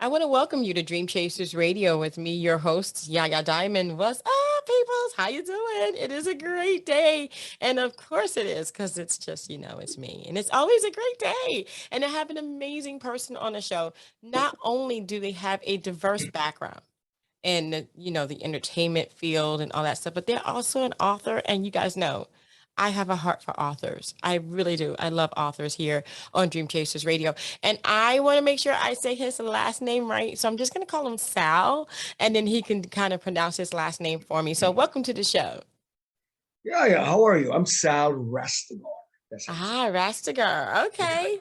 I want to welcome you to Dream Chasers Radio with me, your host, Yaya Diamond. What's up, peoples? How you doing? It is a great day. And of course it is, because it's just, it's me. And it's always a great day. And I have an amazing person on the show. Not only do they have a diverse background, in the entertainment field and all that stuff, but they're also an author. And you guys know I have a heart for authors. I really do. I love authors here on Dream Chasers Radio. And I want to make sure I say his last name right. So I'm just going to call him Sal, and then he can kind of pronounce his last name for me. So welcome to the show. Yeah. How are you? I'm Sal Rastegar. Rastegar. Okay.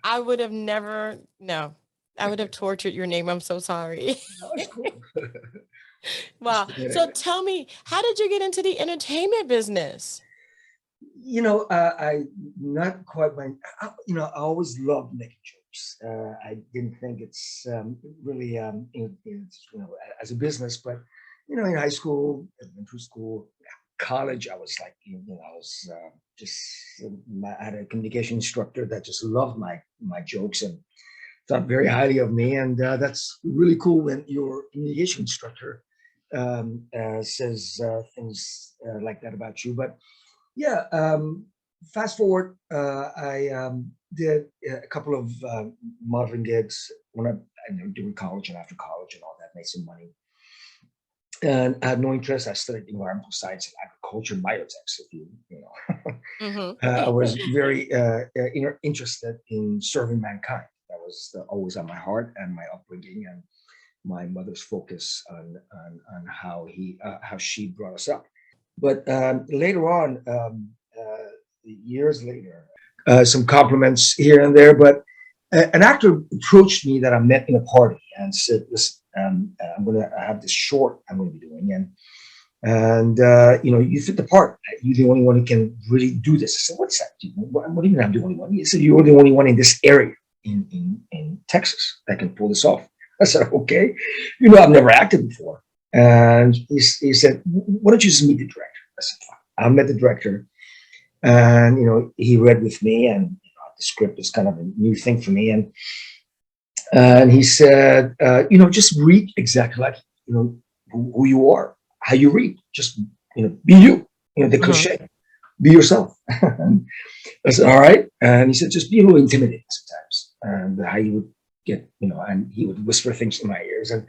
I would have never, no, I would have tortured your name. I'm so sorry. That's cool. Wow. So tell me, how did you get into the entertainment business? I not quite went. I always loved making jokes. I didn't think it's really as a business, but in high school, elementary school, college, I was like, I was I had a communication instructor that just loved my jokes and thought very highly of me, and that's really cool when your communication instructor says things like that about you. But yeah, fast forward, I did a couple of modeling gigs when I during college and after college and all that, made some money. And I had no interest. I studied environmental science and agriculture, biotech. If you know, I was very interested in serving mankind. That was always on my heart, and my upbringing and my mother's focus on how she brought us up. But later on, years later, some compliments here and there. But an actor approached me that I met in a party and said, "Listen, I'm going to have this short I'm going to be doing, and you fit the part. You're the only one who can really do this." I said, "What's that? What do you mean I'm the only one?" He said, "You're the only one in this area in Texas that can pull this off." I said, "Okay, I've never acted before." And he said, "Why don't you just meet the director?" I said, "Fine." I met the director, and he read with me, and the script is kind of a new thing for me, and he said, "Just read exactly like who you are, how you read. Just be you. The cliche, be yourself." And I said, "All right." And he said, "Just be a little intimidating sometimes, and how you would get, and he would whisper things in my ears, and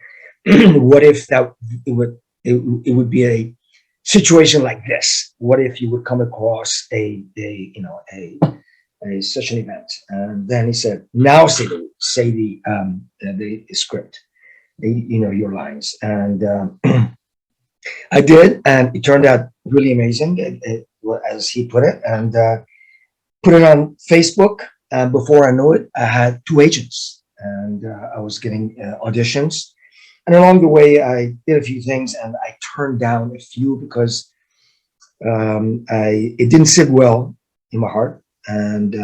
what if that it would be a situation like this? What if you would come across a such an event?" And then he said, "Now say the script, your lines." And I did, and it turned out really amazing, as he put it, and put it on Facebook. And before I knew it, I had 2 agents, and I was getting auditions. And along the way, I did a few things, and I turned down a few because it didn't sit well in my heart. And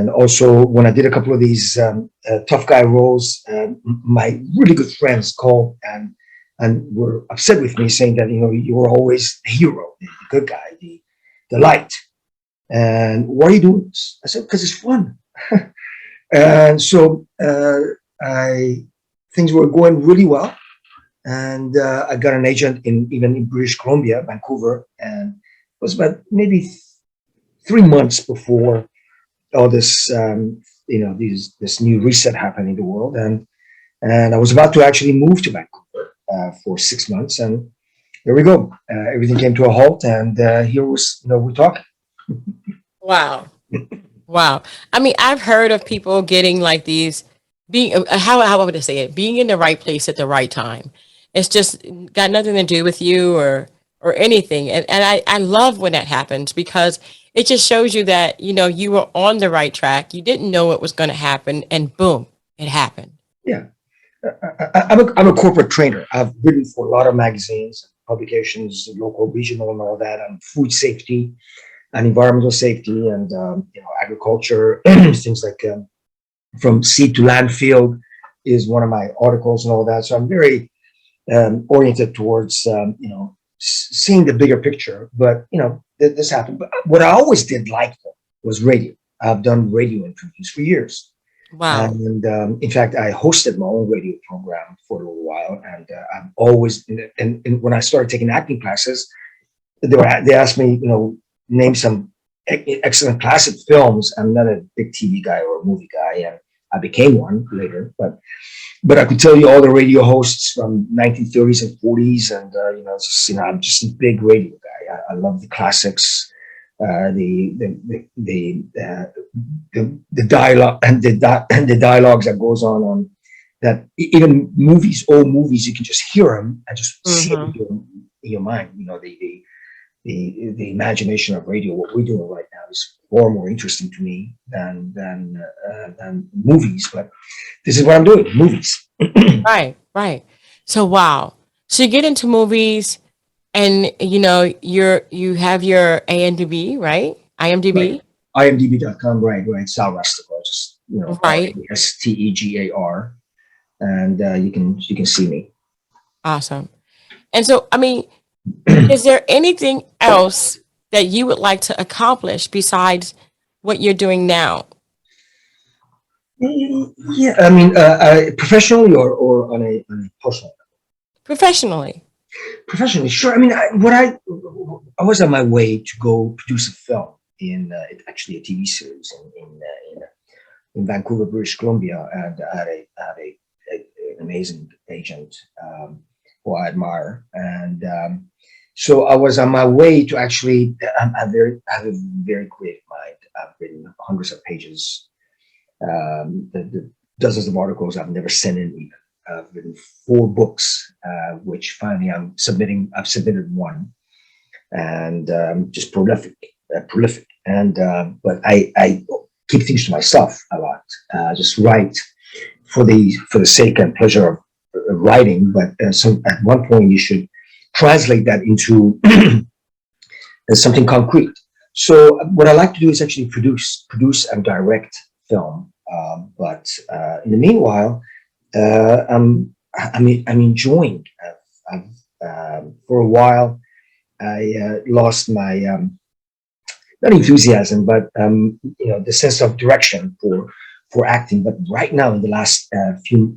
also, when I did a couple of these tough guy roles, my really good friends called and were upset with me, saying that you were always the hero, the good guy, the light. And why are you doing this? I said, "Because it's fun." And so things were going really well, and I got an agent even in British Columbia, Vancouver, and it was about maybe 3 months before all this, this new reset happened in the world, and I was about to actually move to Vancouver for 6 months, and here we go. Everything came to a halt, and here we're talking. Wow. Wow. I mean, I've heard of people getting like these, being, how would I say it? Being in the right place at the right time. It's just got nothing to do with you or anything. And I love when that happens, because it just shows you that, you were on the right track. You didn't know it was going to happen, and boom, it happened. Yeah. I'm a corporate trainer. I've written for a lot of magazines, publications, local, regional, and all that, on food safety and environmental safety, and agriculture, things like from seed to landfill is one of my articles and all that. So I'm very oriented towards seeing the bigger picture. But this happened. But what I always did like though, was radio. I've done radio interviews for years. Wow. And in fact, I hosted my own radio program for a little while. And I've always, and when I started taking acting classes, they asked me, name some excellent classic films. I'm not a big TV guy or a movie guy, and I became one later. But I could tell you all the radio hosts from 1930s and 40s, and I'm just a big radio guy. I love the classics, the dialogue and the dialogues that goes on that even movies, old movies, you can just hear them and just see it in your mind. The imagination of radio, what we're doing right now, is far more interesting to me than movies. But this is what I'm doing, movies. Right, right. So wow. So you get into movies and you have your AMDB, right? Right. IMDb, IMDb.com, right. Sal Rastegar, just right? Rastegar, and you can see me. Awesome. And so, I mean, is there anything else that you would like to accomplish besides what you're doing now? Yeah, I mean, professionally or on a personal. Professionally? Professionally, sure. I mean, I was on my way to go produce a film in actually a TV series in Vancouver, British Columbia, and an amazing agent who I admire, and so I was on my way to actually. I have a very creative mind. I've written hundreds of pages, the dozens of articles I've never sent in even. I've written 4 books, which finally I've submitted one, and just prolific. And but I keep things to myself a lot. Just write for the sake and pleasure of writing. But so at one point you should translate that into something concrete. So what I like to do is actually produce and direct film. But in the meanwhile, I'm enjoying. For a while, I lost my not enthusiasm, but the sense of direction for acting. But right now, in the last few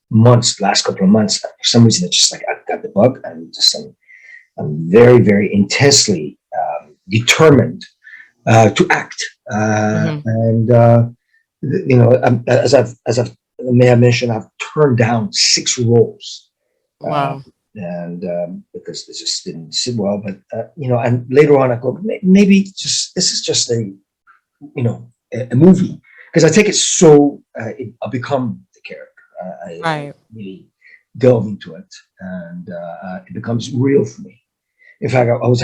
months, last couple of months, for some reason, it's just like I've got the bug, and I'm very, very intensely determined to act, and as I've may have mentioned, I've turned down 6 roles, uh, Wow. and because it just didn't sit well. But and later on, I go, maybe just this is just a movie, because I take it so I become the character. I Right. really delve into it, and it becomes real for me. In fact, I was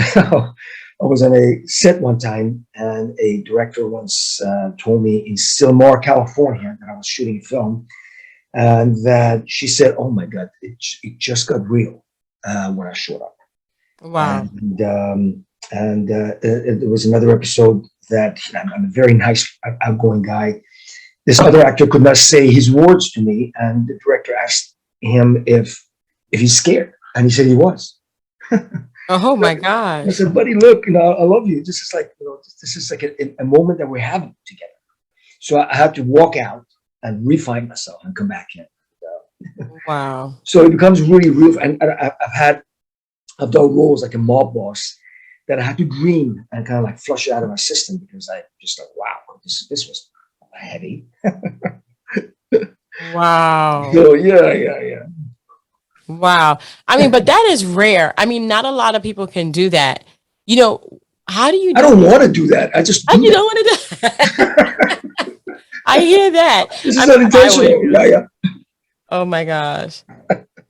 I was on a set one time, and a director once told me in Silmar, California, that I was shooting a film, and that she said, "Oh my God, it just got real when I showed up." Wow. And there was another episode that I'm a very nice, outgoing guy. This other actor could not say his words to me, and the director asked him if he's scared, and he said he was. Oh my I gosh. said, "Buddy, look, I love you. This is like, this is like a moment that we're having together." So I had to walk out and refine myself and come back in. Wow. So it becomes really real. And I've done roles like a mob boss that I had to dream and kind of like flush it out of my system, because I just like, wow, this was heavy. Wow. So yeah. Wow. I mean, but that is rare. I mean, not a lot of people can do that. You know, how do you I do don't it? want to do that. I just Oh, do you that. don't want to do that. I hear that. This I is mean, I unintentional. would. Yeah. Oh my gosh.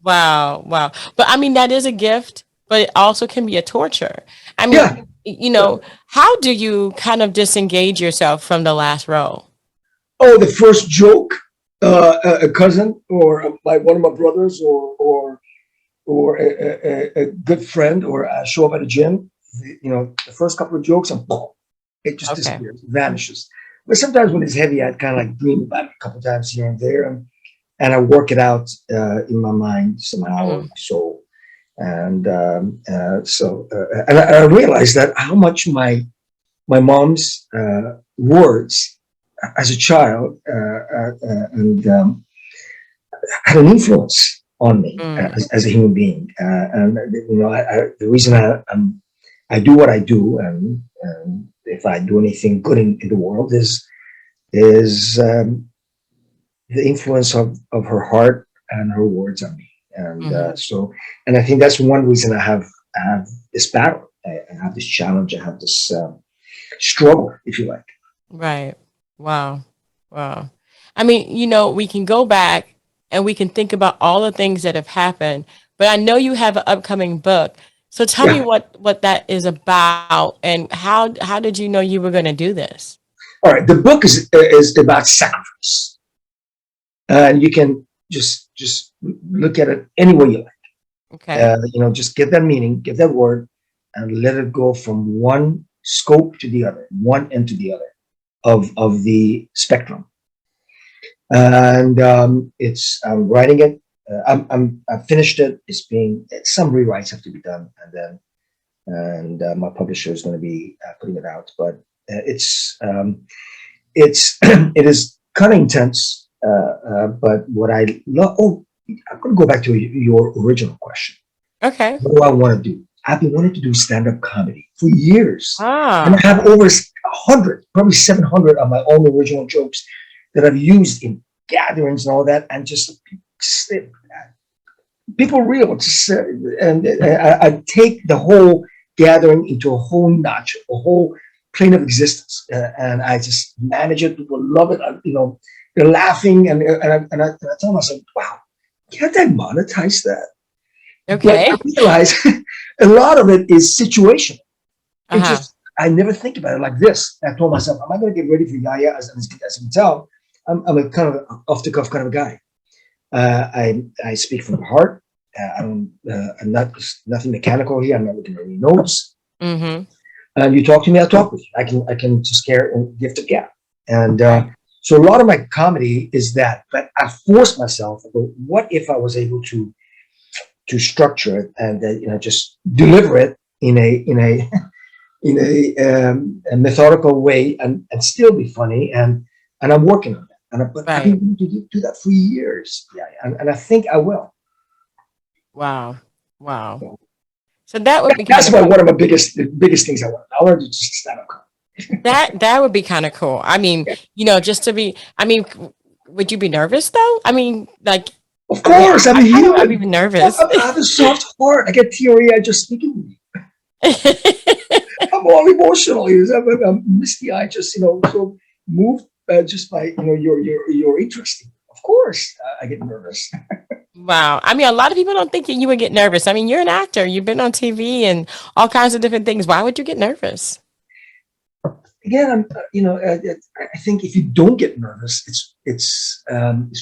Wow. Wow. But I mean, that is a gift, but it also can be a torture. I mean, Yeah. how do you kind of disengage yourself from the last role? Oh, the first joke, a cousin or one of my brothers, or a good friend, or show up at a gym. The first couple of jokes, and boom, it just Okay. disappears, vanishes. But sometimes when it's heavy, I kind of like dream about it a couple of times here and there, and I work it out in my mind somehow or Mhm. my soul. And I realized that how much my mom's words as a child and had an influence on me Mm, as a human being. And the reason I do what I do, and if I do anything good in the world, is the influence of her heart and her words on me. mhm. And I think that's one reason I have this battle. I have this challenge. I have this struggle, if you like. Right. Wow. Wow. I mean, we can go back and we can think about all the things that have happened, but I know you have an upcoming book. So tell me Yeah. what that is about and how did you know you were going to do this? All right. The book is about sacrifice, and you can just look at it any way you like. Okay. Just get that meaning, get that word, and let it go from one scope to the other, one end to the other of the spectrum. And it's I'm writing it. I finished it. Some rewrites have to be done, and my publisher is going to be putting it out. But it's it is kind of intense. But what I love. Oh, I'm going to go back to your original question. Okay. What do I want to do? I've been wanting to do stand-up comedy for years. And I Ah. have over 100, probably 700 of my own original jokes that I've used in gatherings and all that. And just people real. I take the whole gathering into a whole notch, a whole plane of existence. And I just manage it. People love it. They're laughing. And I tell myself, wow, can't I monetize that? But I Okay. realize a lot of it is situational. It Uh-huh. just, I never think about it like this. I told myself, am I going to get ready for Yaya? As you can tell, I'm a kind of off the cuff kind of a guy. I speak from the heart. I'm not nothing mechanical here. I'm not looking at any notes. Mhm. And you talk to me, I'll talk with you. I can just care and gift a gap. And Right. so a lot of my comedy is that. But I force myself. What if I was able to structure it and just deliver it in a methodical way and still be funny and I'm working on that but I've been Right. wanting to do that for years, yeah, and I think I will. Wow. Wow. So So that would be kind that's of my cool. one of my biggest things I want to do, just stand up comedy. That would be kind of cool. I mean, Yeah. just to be. I mean, would you be nervous though? I mean, like, Of I mean, course, I'm I a kind of I'd be human. nervous. I have a soft heart. I get teary I just speaking with you. I'm all emotional. I'm misty eyed, just so moved just by your interest. Of course, I get nervous. Wow. I mean, a lot of people don't think you would get nervous. I mean, you're an actor. You've been on TV and all kinds of different things. Why would you get nervous? Again, I think if you don't get nervous, it's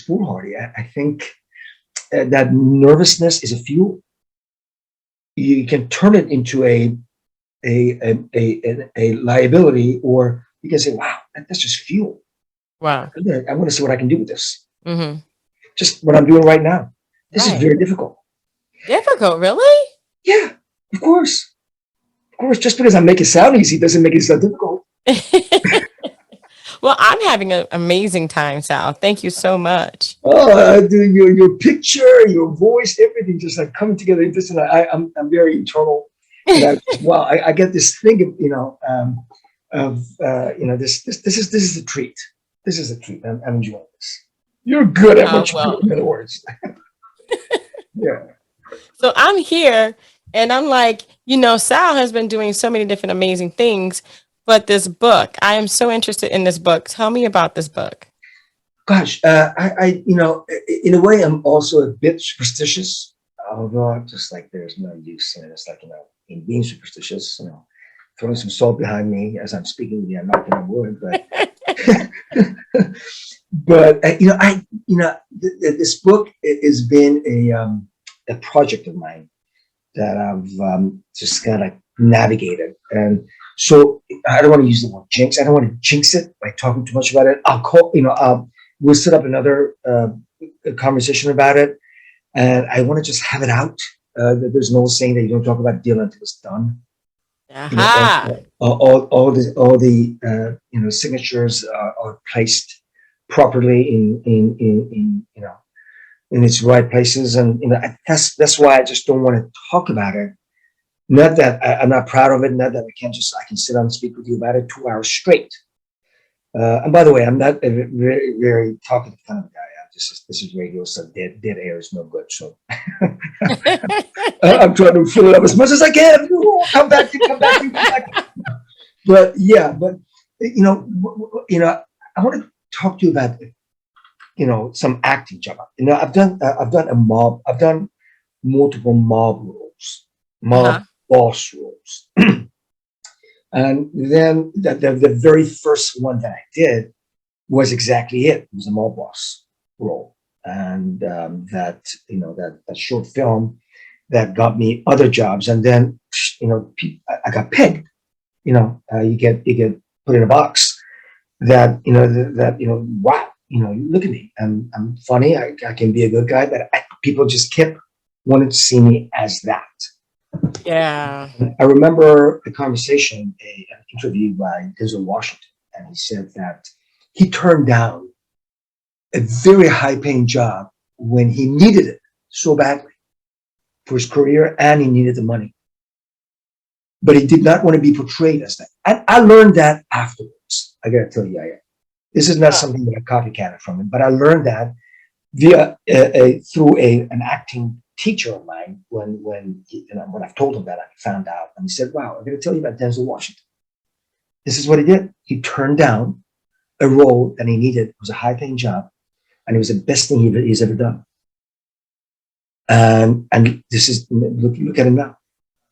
foolhardy. I think that nervousness is a fuel. You can turn it into a liability, or you can say, "Wow, that's just fuel. Wow. I'm going to see what I can do with this." Hmm. Just what I'm doing right now. This is Right. very difficult. Difficult, really? Yeah, of course, of course. Just because I make it sound easy doesn't make it so difficult. Well, I'm having an amazing time, Sal. Thank you so much. Oh, doing your picture, your voice, everything just like coming together. This and I'm very internal, and wow, I get this thing of this is a treat. This is a treat. I'm enjoying this. You're good at what you do. Well, In other words, yeah. so I'm here and I'm like, Sal has been doing so many different amazing things, but this book, I am so interested in this book. Tell me about this book. Gosh, in a way, I'm also a bit superstitious. Although, just like there's no use in it. It's like in being superstitious, throwing some salt behind me as I'm speaking with you. I'm not going to wood, but this book has been a project of mine that I've just kind of navigated. And so I don't want to use the word jinx. I don't want to jinx it by talking too much about it. We'll set up another conversation about it. And I want to just have it out There's no saying that you don't talk about deal until it's done. You know, Aha. all the signatures are placed properly in in its right places, and that's why I just don't want to talk about it. Not that I'm not proud of it. Not that I can sit down and speak with you about it 2 hours straight. And by the way, I'm not a very talkative kind of guy. This is radio, so dead air is no good. So I'm trying to fill it up as much as I can. Come back to, come back to, come back to. But yeah, but I want to talk to you about some acting job. I've done multiple mob roles, mob Uh-huh. boss roles, and then the very first one that I did was exactly it. It was a mob boss role, and that short film that got me other jobs, and then I got pegged. You get put in a box that wow, look at me, I'm funny, I can be a good guy, but people just kept wanting to see me as that. Yeah. I remember a conversation, an interview by Denzel Washington, and he said that he turned down a very high paying job when he needed it so badly for his career and he needed the money. But he did not want to be portrayed as that. And I learned that afterwards. I got to tell you, this is not Huh. something that I copycatted from him, but I learned that through an acting teacher of mine when I've told him that I found out, and he said, "Wow, I'm going to tell you about Denzel Washington. This is what he did. He turned down a role that he needed. It was a high-paying job, and it was the best thing he's ever done. And this is look at him now.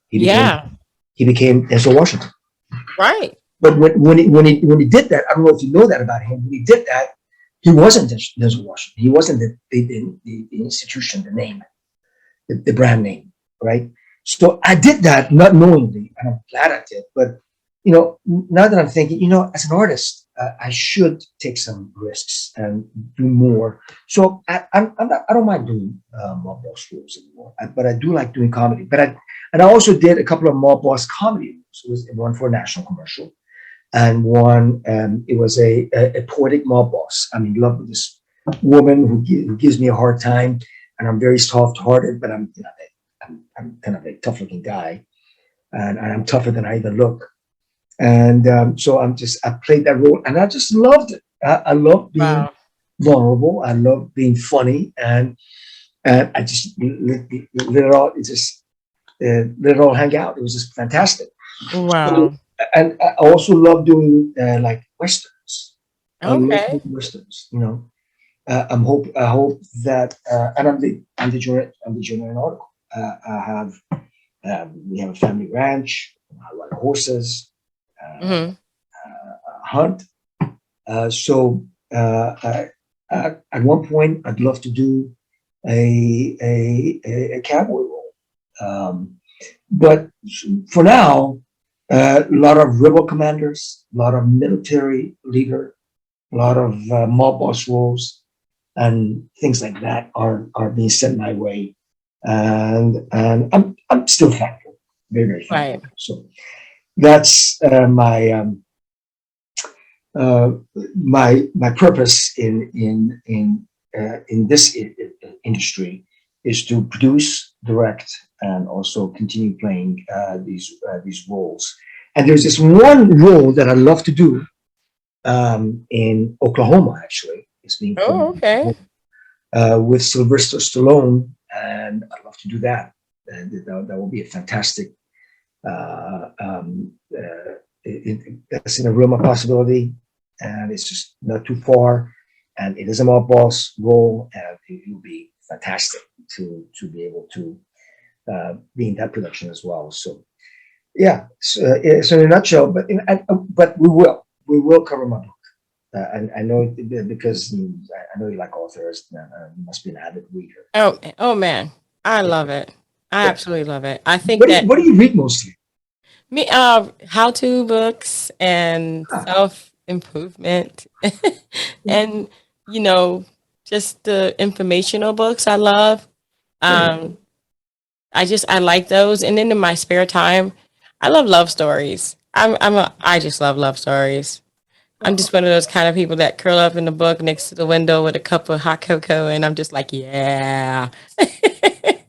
He became Yeah. he became Denzel Washington. Right. But when he did that, I don't know if you know that about him. When he did that, he wasn't Denzel Washington. He wasn't the institution, the name, the brand name, right? So I did that not knowingly, and I'm glad I did. But now that I'm thinking, as an artist, I should take some risks and do more. So I'm not, I don't mind doing mob boss roles anymore, but I do like doing comedy. And I also did a couple of mob boss comedy roles. It was one for a national commercial, and one it was a poetic mob boss. I'm in love with this woman who gives me a hard time, and I'm very soft-hearted, but I'm kind of a tough-looking guy, and I'm tougher than I even look. And so I played that role, and I just loved it. I love being Wow. vulnerable. I love being funny, and I just let it all. It just let it all hang out. It was just fantastic. So, Wow. and I also love doing like westerns. I love Okay. doing westerns. I hope that, and I'm the junior in article. I have we have a family ranch. I run horses, Hmm. hunt. So at one point, I'd love to do a cowboy role. But for now, a lot of rebel commanders, a lot of military leader, a lot of mob boss roles, and things like that are being sent my way, and I'm still thankful, very thankful. Right. So that's uh, my purpose in this industry is to produce, direct, and also continue playing these roles. And there's this one role that I love to do in Oklahoma. Actually, it's being Oh, filmed okay. with Sylvester Stallone, and I'd love to do that. And that will be a fantastic. That's in a realm of possibility, and it's just not too far. And it is a mob boss role, and it will be fantastic to be able to be in that production as well. So yeah, so in a nutshell, but we will cover my book. And I know because I know you like authors. You must be an avid reader. Oh man. I Yeah, love it. I yeah. absolutely love it. I think What do you that What do you read mostly? me how to books and Ah, self improvement and you know just the informational books I love. yeah, Um I like those. And then in my spare time, I love stories. I just love stories. I'm Oh, just one of those kind of people that curl up in the book next to the window with a cup of hot cocoa, and I'm just like, yeah.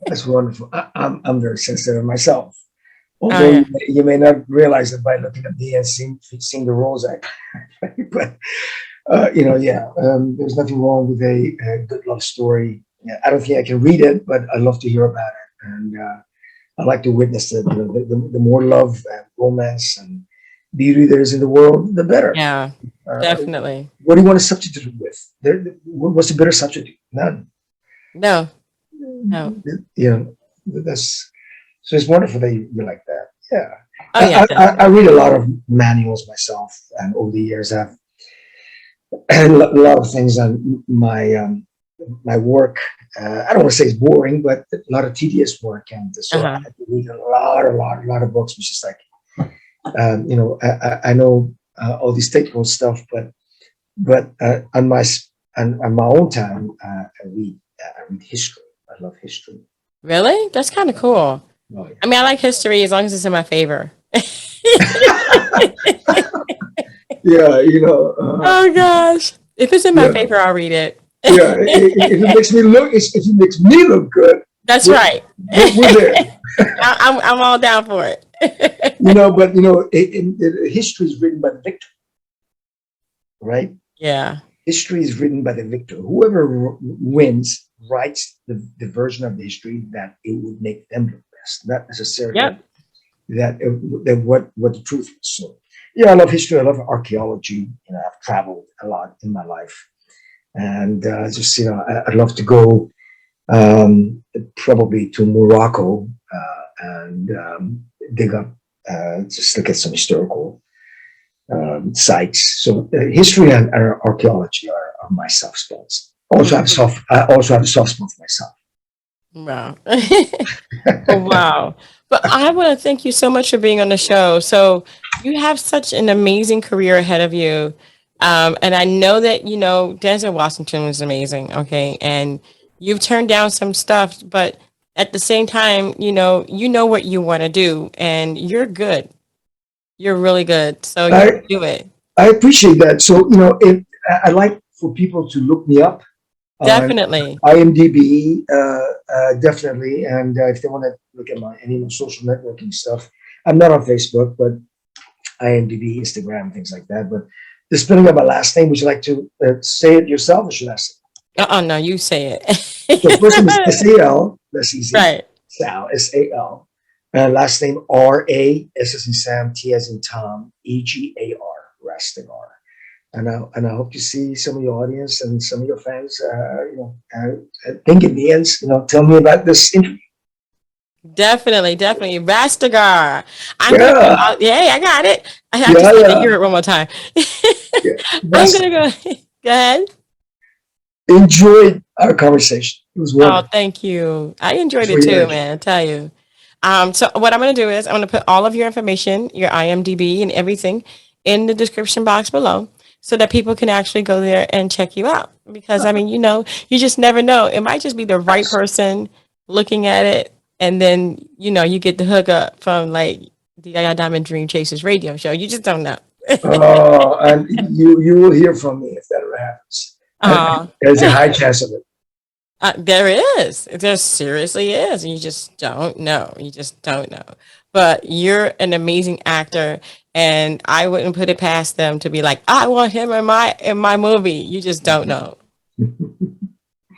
that's wonderful. I'm very sensitive myself. Oh Although yeah, you may not realize it by looking at me and seeing the roles I play, but yeah, there's nothing wrong with a good love story. Yeah, I don't think I can read it, but I love to hear about it, and I like to witness it. The more love and romance and beauty there is in the world, the better. yeah, Uh, definitely. what do you want to substitute it with? What's a better substitute? None. No, no. You know, that's so it's wonderful that you like that. Yeah, Oh yeah, I definitely. read a lot of manuals myself, and over the years I've and a lot of things on my work. I don't want to say it's boring, but a lot of tedious work, and so I Uh-huh. had to read a lot of books, which is like I know all these technical stuff, but on my own time, I read history. I love history. Really? That's kind of cool. Oh I mean, I like history as long as it's in my favor. yeah, yeah. Oh gosh. If it's in my Yeah, favor, I'll read it. yeah. If it makes me look, if it makes me look good, That's we're, right. we're there. I'm all down for it. But history is written by the victor, right? Yeah. History is written by the victor. Whoever wins writes the version of the history that it would make them look best, not necessarily Yep. that what the truth is. So, yeah, I love history. I love archaeology. I've traveled a lot in my life, and just I'd love to go probably to Morocco and dig up, just look at some historical sites. So history and archaeology are my soft spots. I also have a soft spot for myself. Wow. Oh, wow. But I want to thank you so much for being on the show. So you have such an amazing career ahead of you. And I know that, Denzel Washington was amazing. Okay. And you've turned down some stuff, but at the same time, you know what you want to do and you're good. You're really good. So you can I do it. I appreciate that. So if I like for people to look me up on Definitely. IMDb, definitely, and if they want to look at my any of my social networking stuff, I'm not on Facebook, but IMDb, Instagram, things like that. But the spelling of my last name, would you like to say it yourself, or should I say Oh, no, you say it? So first name is it. Sal. That's easy. Right. Sal, Sal. Last name R-A, S as in Sam, T as in Tom, Egar, Rastegar. And I hope to see some of your audience and some of your fans, think in the end, tell me about this interview. Definitely, definitely. Rastegar. I'm gonna go. Yeah, Yay, I got it. I yeah, just had to yeah, hear it one more time. yeah. I'm That's gonna go. Go ahead. enjoyed our conversation. It was Oh, wonderful. thank you. I enjoyed it Enjoy your too, energy. man. I tell you. So what I'm gonna do is I'm gonna put all of your information, your IMDb and everything, in the description box below, so that people can actually go there and check you out. Because I mean, you just never know. It might just be the right person looking at it, and then you get the hookup from like the Yaya Diamond Dream Chasers radio show. You just don't know. And you will hear from me if that ever happens. uh, There's a high chance of it. There is. There seriously is. You just don't know. You just don't know. But you're an amazing actor, and I wouldn't put it past them to be like, I want him in my movie. You just don't know.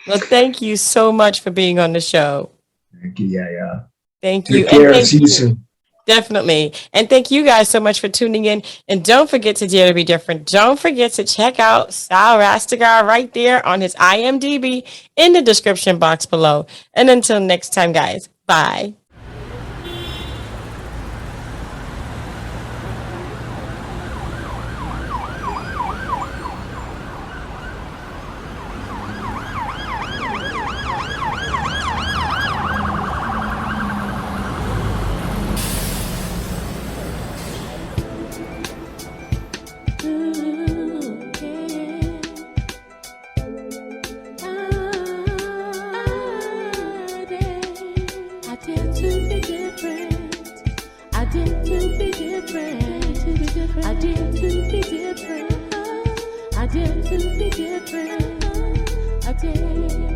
Well, thank you so much for being on the show. Thank you. Yeah, yeah. Thank you, Take and care. thank See you you. soon. Definitely. And thank you guys so much for tuning in. And don't forget to dare to be different. Don't forget to check out Sal Rastegar right there on his IMDb in the description box below. And until next time, guys, bye. I did day.